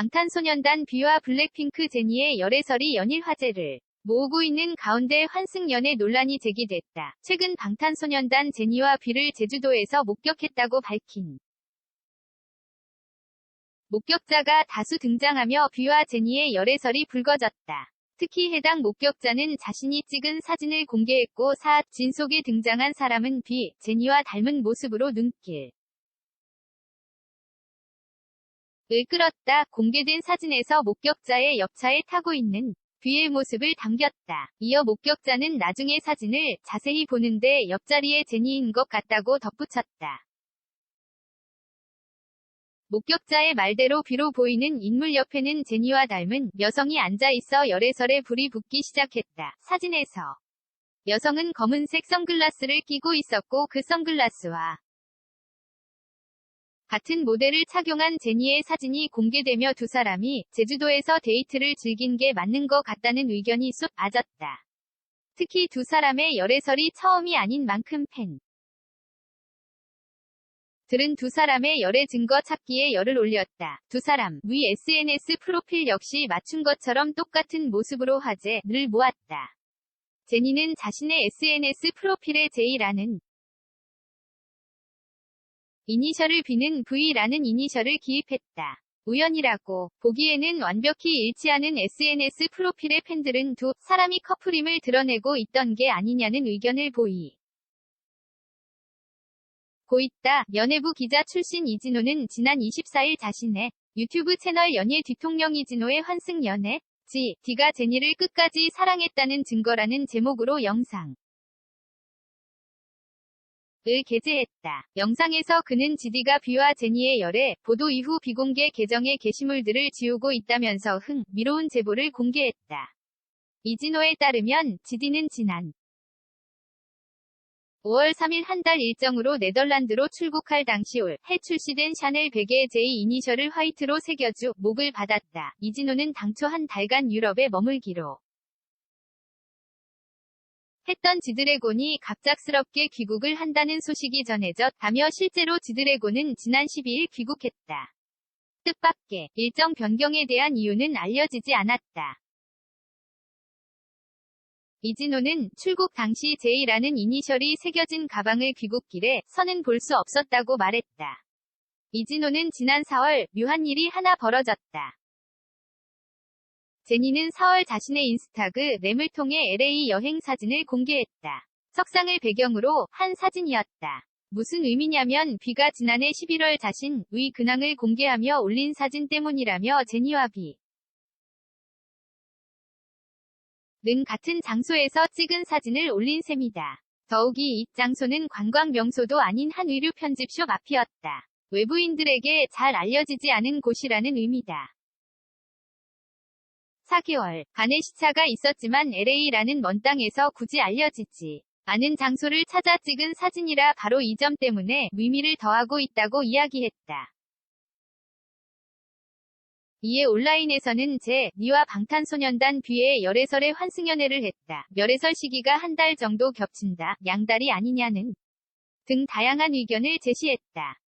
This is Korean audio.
방탄소년단 뷔와 블랙핑크 제니의 열애설이 연일 화제를 모으고 있는 가운데 환승연애 논란이 제기됐다. 최근 방탄소년단 제니와 뷔를 제주도에서 목격했다고 밝힌 목격자가 다수 등장하며 뷔와 제니의 열애설이 불거졌다. 특히 해당 목격자는 자신이 찍은 사진을 공개했고 진 속에 등장한 사람은 뷔, 제니와 닮은 모습으로 눈길 을 끌었다. 공개된 사진에서 목격자의 옆차에 타고 있는 뷔의 모습을 담겼다. 이어 목격자는 나중에 사진을 자세히 보는데 옆자리에 제니인 것 같다고 덧붙였다. 목격자의 말대로 뷔로 보이는 인물 옆에는 제니와 닮은 여성이 앉아있어 열애설에 불이 붙기 시작했다. 사진에서 여성은 검은색 선글라스를 끼고 있었고 그 선글라스와 같은 모델을 착용한 제니의 사진이 공개되며 두 사람이 제주도에서 데이트를 즐긴 게 맞는 것 같다는 의견이 쏟아졌다. 특히 두 사람의 열애설이 처음이 아닌 만큼 팬들은 두 사람의 열애 증거 찾기에 열을 올렸다. 두 사람 위 SNS 프로필 역시 맞춘 것처럼 똑같은 모습으로 화제를 모았다. 제니는 자신의 SNS 프로필에 J라는 이니셜을 뷔는 V라는 이니셜을 기입했다. 우연이라고 보기에는 완벽히 일치하는 SNS 프로필의 팬들은 두 사람이 커플임을 드러내고 있던 게 아니냐는 의견을 보이고 있다. 연예부 기자 출신 이진호는 지난 24일 자신의 유튜브 채널 연예 뒤통령 이진호의 환승연애 D가 제니를 끝까지 사랑했다는 증거라는 제목으로 영상을 게재했다. 영상에서 그는 GD가 뷔와 제니의 열애 보도 이후 비공개 계정의 게시물들을 지우고 있다면서 흥미로운 제보를 공개했다. 이진호에 따르면 GD는 지난 5월 3일 한 달 일정으로 네덜란드로 출국할 당시 올해 출시된 샤넬 베개의 J 이니셜을 화이트로 새겨주 목을 받았다. 이진호는 당초 한 달간 유럽에 머물기로 했던 지드래곤이 갑작스럽게 귀국을 한다는 소식이 전해졌다며 실제로 지드래곤은 지난 12일 귀국했다. 뜻밖의 일정 변경에 대한 이유는 알려지지 않았다. 이진호는 출국 당시 J라는 이니셜이 새겨진 가방을 귀국길에 서는 볼 수 없었다고 말했다. 이진호는 지난 4월 묘한 일이 하나 벌어졌다. 제니는 4월 자신의 인스타그램을 통해 LA 여행 사진을 공개했다. 석상을 배경으로 한 사진이었다. 무슨 의미냐면 뷔가 지난해 11월 자신 의 근황을 공개하며 올린 사진 때문이라며 제니와 뷔는 같은 장소에서 찍은 사진을 올린 셈이다. 더욱이 이 장소는 관광 명소도 아닌 한 의류 편집숍 앞이었다. 외부인들에게 잘 알려지지 않은 곳이라는 의미다. 4개월 간의 시차가 있었지만 LA라는 먼 땅에서 굳이 알려지지 않은 장소를 찾아 찍은 사진이라 바로 이 점 때문에 의미를 더하고 있다고 이야기했다. 이에 온라인에서는 제니와 방탄소년단 뷔의 열애설에 환승연애를 했다. 열애설 시기가 한 달 정도 겹친다. 양다리 아니냐는 등 다양한 의견을 제시했다.